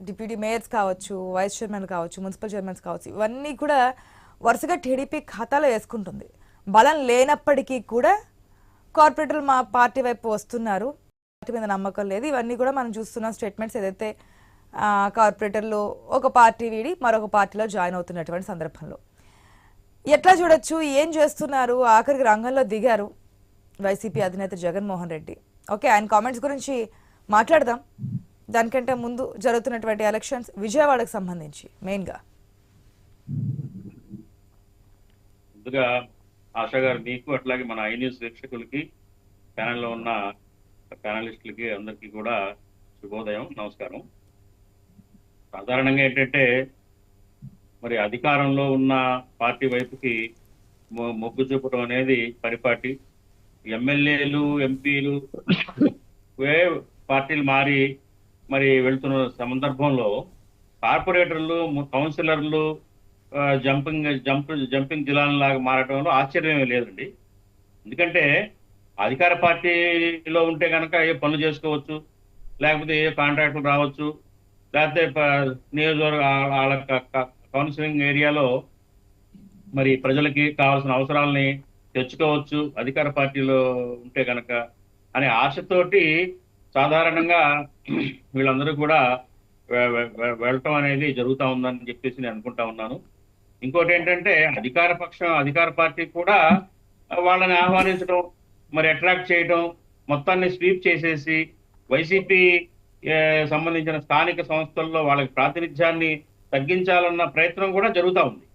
Deputy Mayers కావచ్చు, vice chairman కావచ్చు, municipal chairmans కావచ్చు, ఇవన్నీ కూడా వరుసగా టీడీపీ ఖాతాలో వేసుకుంటుంది. బలం లేనప్పటికీ కూడా కార్పొరేటర్లు మా పార్టీ వైపు వస్తున్నారు, పార్టీ మీద నమ్మకం లేదు, ఇవన్నీ కూడా మనం చూస్తున్న స్టేట్మెంట్స్. ఏదైతే కార్పొరేటర్లు ఒక పార్టీ వీడి మరొక పార్టీలో జాయిన్ అవుతున్నటువంటి సందర్భంలో ఎట్లా చూడొచ్చు, ఏం చేస్తున్నారు, ఆఖరికి రంగంలో దిగారు వైసీపీ అధినేత జగన్మోహన్ రెడ్డి. ఓకే, ఆయన కామెంట్స్ గురించి మాట్లాడదాం. దానికంటే ముందు జరుగుతున్నటువంటి ఎలక్షన్స్ విజయవాడకు సంబంధించి మెయిన్గా ముందుగా ఆశా గారు మీకు అట్లాగే మన ఐ న్యూస్ వీక్షకులకి ప్యానెల్లో ఉన్న ప్యానలిస్టులకి అందరికీ కూడా శుభోదయం, నమస్కారం. సాధారణంగా ఏంటంటే మరి అధికారంలో ఉన్న పార్టీ వైపుకి మొగ్గు చూపడం అనేది పరిపాటి. ఎమ్మెల్యేలు ఎంపీలు పార్టీలు మారి మరి వెళ్తున్న సందర్భంలో కార్పొరేటర్లు కౌన్సిలర్లు జంపింగ్ జిల్లాలాగా మారటంలో ఆశ్చర్యమే లేదండి. ఎందుకంటే అధికార పార్టీలో ఉంటే కనుక ఏ పనులు చేసుకోవచ్చు, లేకపోతే ఏ కాంట్రాక్టులు రావచ్చు, లేకపోతే నియోజకవర్గ వాళ్ళ కౌన్సిలింగ్ ఏరియాలో మరి ప్రజలకి కావాల్సిన అవసరాలని తెచ్చుకోవచ్చు అధికార పార్టీలో ఉంటే కనుక అనే ఆశతోటి సాధారణంగా వీళ్ళందరూ కూడా వెళ్ళటం అనేది జరుగుతూ ఉందని చెప్పేసి నేను అనుకుంటా ఉన్నాను. ఇంకోటి ఏంటంటే అధికార పార్టీ కూడా వాళ్ళని ఆహ్వానించడం, మరి అట్రాక్ట్ చేయడం, మొత్తాన్ని స్వీప్ చేసేసి వైసీపీ సంబంధించిన స్థానిక సంస్థల్లో వాళ్ళకి ప్రాతినిధ్యాన్ని తగ్గించాలన్న ప్రయత్నం కూడా జరుగుతూ ఉంది.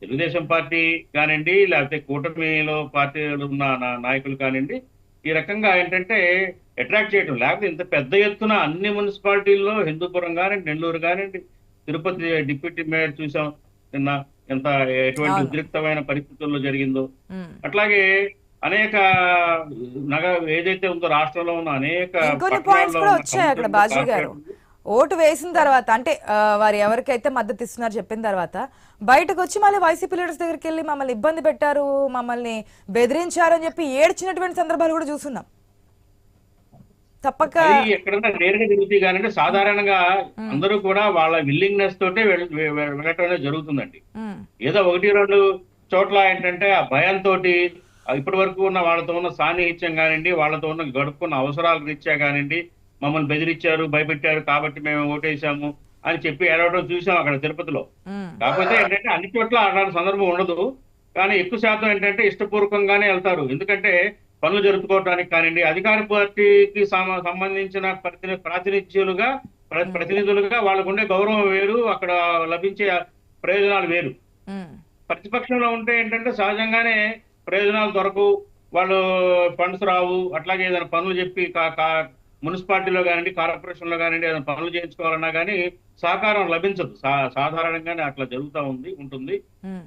తెలుగుదేశం పార్టీ కానివ్వండి, లేకపోతే కూటమిలో పార్టీలు ఉన్న నాయకులు కానివ్వండి, ఈ రకంగా ఏంటంటే అట్రాక్ట్ చేయడం. లేకపోతే ఇంత పెద్ద ఎత్తున అన్ని మున్సిపాలిటీల్లో హిందూపురం కానివ్వండి, నెల్లూరు కానివ్వండి, తిరుపతి డిప్యూటీ మేయర్ చూసాం నిన్న ఎంత ఎటువంటి ఉద్రిక్తమైన పరిస్థితుల్లో జరిగిందో. అట్లాగే అనేక ఏదైతే ఉందో రాష్ట్రంలో ఉన్న అనేక వచ్చాయి అక్కడ. బాజీ గారు ఓటు వేసిన తర్వాత అంటే వారు ఎవరికైతే మద్దతు ఇస్తున్నారో చెప్పిన తర్వాత బయటకు వచ్చి మళ్ళీ వైసీపీ లీడర్స్ దగ్గరికి వెళ్ళి మమ్మల్ని ఇబ్బంది పెట్టారు, మమ్మల్ని బెదిరించారు అని చెప్పి ఏడ్చినటువంటి సందర్భాలు కూడా చూస్తున్నాం. తప్పక ఎక్కడన్నా నేరుగా జరుగుతాయి కానీ సాధారణంగా అందరూ కూడా వాళ్ళ విల్లింగ్నెస్ తోటే వెళ్ళటం జరుగుతుందండి. ఏదో 1-2 చోట్ల ఏంటంటే ఆ భయంతో ఇప్పటి వరకు ఉన్న వాళ్ళతో ఉన్న సాన్నిహిత్యం కానివ్వండి, వాళ్ళతో ఉన్న గడుపుకున్న అవసరాల రీత్యా కానివ్వండి, మమ్మల్ని బెదిరించారు, భయపెట్టారు కాబట్టి మేము ఓటేసాము అని చెప్పి ఏడవడం చూసాం అక్కడ తిరుపతిలో. కాకపోతే ఏంటంటే అన్ని చోట్ల అలాంటి సందర్భం ఉండదు, కానీ ఎక్కువ శాతం ఏంటంటే ఇష్టపూర్వకంగానే వెళ్తారు. ఎందుకంటే పనులు జరుపుకోవడానికి కానివ్వండి, అధికార పార్టీకి సంబంధించిన ప్రతినిధులుగా వాళ్ళకు ఉండే గౌరవం వేరు, అక్కడ లభించే ప్రయోజనాలు వేరు. ప్రతిపక్షంలో ఉంటే ఏంటంటే సహజంగానే ప్రయోజనాలు దొరకవు, వాళ్ళు ఫండ్స్ రావు, అట్లాగే ఏదైనా పనులు చెప్పి మున్సిపాలిటీలో కానివ్వండి, కార్పొరేషన్లో కానివ్వండి ఏదైనా పనులు చేయించుకోవాలన్నా కానీ సహకారం లభించదు. సాధారణంగానే అట్లా జరుగుతూ ఉంటుంది.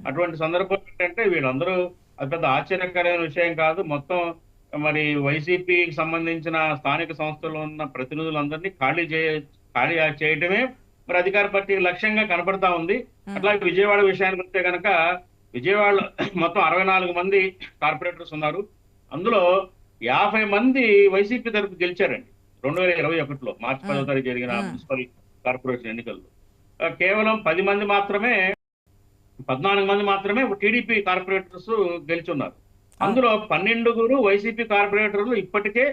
అటువంటి సందర్భం ఏంటంటే వీళ్ళందరూ అది పెద్ద ఆశ్చర్యకరమైన విషయం కాదు. మొత్తం మరి వైసీపీకి సంబంధించిన స్థానిక సంస్థల్లో ఉన్న ప్రతినిధులందరినీ ఖాళీ చేయటమే మరి అధికార పార్టీ లక్ష్యంగా కనపడతా ఉంది. అట్లాగే విజయవాడ విషయానికి వస్తే కనుక విజయవాడలో మొత్తం 64 మంది కార్పొరేటర్స్ ఉన్నారు. అందులో 50 మంది వైసీపీ తరఫు గెలిచారండి 2021లో మార్చి 10వ తారీఖు జరిగిన మున్సిపల్ కార్పొరేషన్ ఎన్నికల్లో. కేవలం 14 మంది మాత్రమే టీడీపీ కార్పొరేటర్స్ గెలిచున్నారు. అందులో 12 వైసీపీ కార్పొరేటర్లు ఇప్పటికే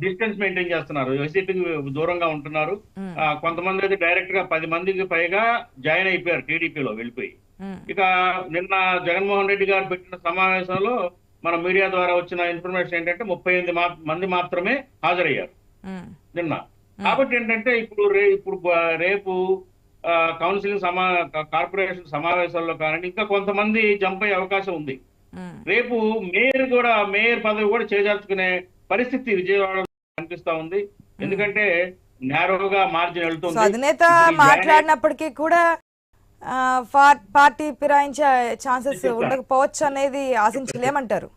డిస్టెన్స్ మెయింటైన్ చేస్తున్నారు, వైసీపీకి దూరంగా ఉంటున్నారు. కొంతమంది అయితే డైరెక్ట్ గా 10 మందికి పైగా జాయిన్ అయిపోయారు టీడీపీలో వెళ్ళిపోయి. ఇక నిన్న జగన్మోహన్ రెడ్డి గారు పెట్టిన సమావేశంలో మన మీడియా ద్వారా వచ్చిన ఇన్ఫర్మేషన్ ఏంటంటే 38 మంది మాత్రమే హాజరయ్యారు నిన్న. కాబట్టి ఏంటంటే ఇప్పుడు రేపు కౌన్సిలింగ్ కార్పొరేషన్ సమావేశాల్లో కానీ ఇంకా కొంతమంది జంప్ అయ్యే అవకాశం ఉంది. రేపు మేయర్ పదవి కూడా చేజార్చుకునే పరిస్థితి విజయవాడ కనిపిస్తా ఉంది. ఎందుకంటే నేరుగా మార్జిన్ వెళ్తుంది. అధినేత మాట్లాడినప్పటికీ కూడా పార్టీ ఫిరాయించే ఛాన్సెస్ ఉండకపోవచ్చు అనేది ఆశించలేమంటారు.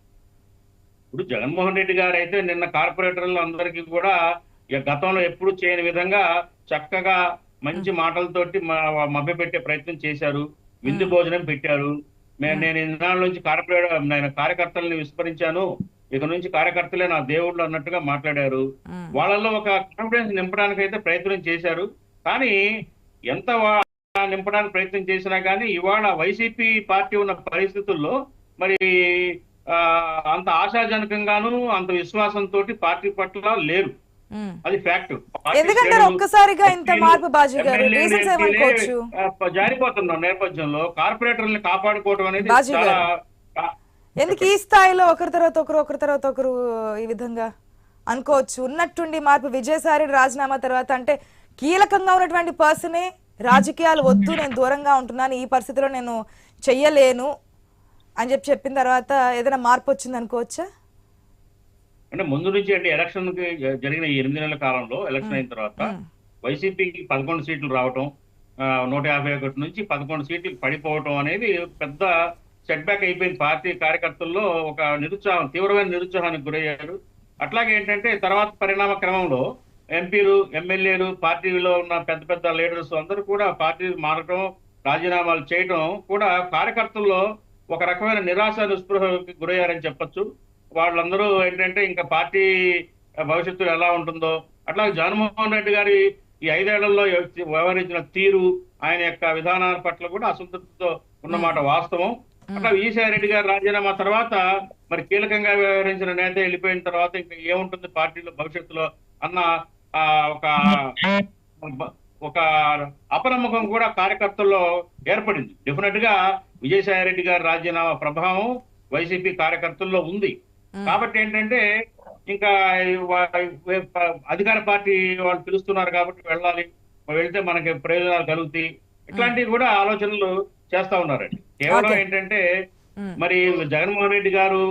ఇప్పుడు జగన్మోహన్ రెడ్డి గారు అయితే నిన్న కార్పొరేటర్లు అందరికీ కూడా గతంలో ఎప్పుడు చేయని విధంగా చక్కగా మంచి మాటలతోటి మభ్యపెట్టే ప్రయత్నం చేశారు. విందు భోజనం పెట్టారు. నేను ఇన్నాళ్ళ నుంచి కార్యకర్తల్ని విస్మరించాను, ఇక నుంచి కార్యకర్తలే నా దేవుళ్ళు అన్నట్టుగా మాట్లాడారు. వాళ్ళల్లో ఒక కాన్ఫిడెన్స్ నింపడానికి అయితే ప్రయత్నం చేశారు. కానీ ఎంత నింపడానికి ప్రయత్నం చేసినా కానీ ఇవాళ వైసీపీ పార్టీ ఉన్న పరిస్థితుల్లో మరి అంత ఆశాజనకంగాను అంత విశ్వాసంతో పార్టీ పట్ల లేరు. అది ఫ్యాక్ట్. ఎందుకంటారు ఒక్కసారిగా ఇంత మార్పు బాజీ గారు? రీజన్స్ ఏమనుకోవచ్చు? జారిపోతున్న నేపథ్యంలో కార్పొరేటర్ని కాపాడుకోవడం అనేది బాజీ చాలా ఎందుకు ఈ స్థాయిలో ఒకరి తర్వాత ఒకరు ఈ విధంగా అనుకోవచ్చు? ఉన్నట్టుండి మార్పు. విజయసాయి రెడ్డి రాజీనామా తర్వాత అంటే కీలకంగా ఉన్నటువంటి పర్సనే రాజకీయాలు వద్దు, నేను దూరంగా ఉంటున్నాను, ఈ పరిస్థితిలో నేను చెయ్యలేను అని చెప్పిన తర్వాత ఏదైనా మార్పు వచ్చింది అనుకోవచ్చా? అంటే ముందు నుంచి అంటే ఎలక్షన్ కి జరిగిన ఈ 8 నెలల కాలంలో ఎలక్షన్ అయిన తర్వాత వైసీపీకి 11 సీట్లు రావటం, 151 నుంచి 11 సీట్లు పడిపోవటం అనేది పెద్ద సెట్ బ్యాక్ అయిపోయింది. పార్టీ కార్యకర్తల్లో ఒక నిరుత్సాహం, తీవ్రమైన నిరుత్సాహానికి గురయ్యారు. అట్లాగే ఏంటంటే తర్వాత పరిణామ క్రమంలో ఎంపీలు, ఎమ్మెల్యేలు, పార్టీలో ఉన్న పెద్ద పెద్ద లీడర్స్ అందరూ కూడా పార్టీ మారటం, రాజీనామాలు చేయటం కూడా కార్యకర్తల్లో ఒక రకమైన నిరాశ నిస్పృహకి గురయ్యారని చెప్పొచ్చు. వాళ్ళందరూ ఏంటంటే ఇంకా పార్టీ భవిష్యత్తులో ఎలా ఉంటుందో, అట్లాగే జగన్మోహన్ రెడ్డి గారి ఈ 5 ఏళ్లలో వ్యవహరించిన తీరు, ఆయన యొక్క విధానాల పట్ల కూడా అసంతృప్తితో ఉన్నమాట వాస్తవం. అట్లా విజయసాయి రెడ్డి గారు రాజీనామా తర్వాత మరి కీలకంగా వ్యవహరించిన నేత వెళ్ళిపోయిన తర్వాత ఇంకా ఏముంటుంది పార్టీలో భవిష్యత్తులో అన్న ఒక అపనమ్మకం కూడా కార్యకర్తల్లో ఏర్పడింది. డెఫినెట్ గా విజయసాయి రెడ్డి గారి రాజీనామా ప్రభావం వైసీపీ కార్యకర్తల్లో ఉంది. కాబట్టి ఏంటంటే ఇంకా అధికార పార్టీ వాళ్ళు పిలుస్తున్నారు కాబట్టి వెళ్ళాలి, వెళ్తే మనకి ప్రయోజనాలు కలుగుతాయి, ఇట్లాంటివి కూడా ఆలోచనలు చేస్తా ఉన్నారండి. కేవలం ఏంటంటే మరి జగన్మోహన్ రెడ్డి గారు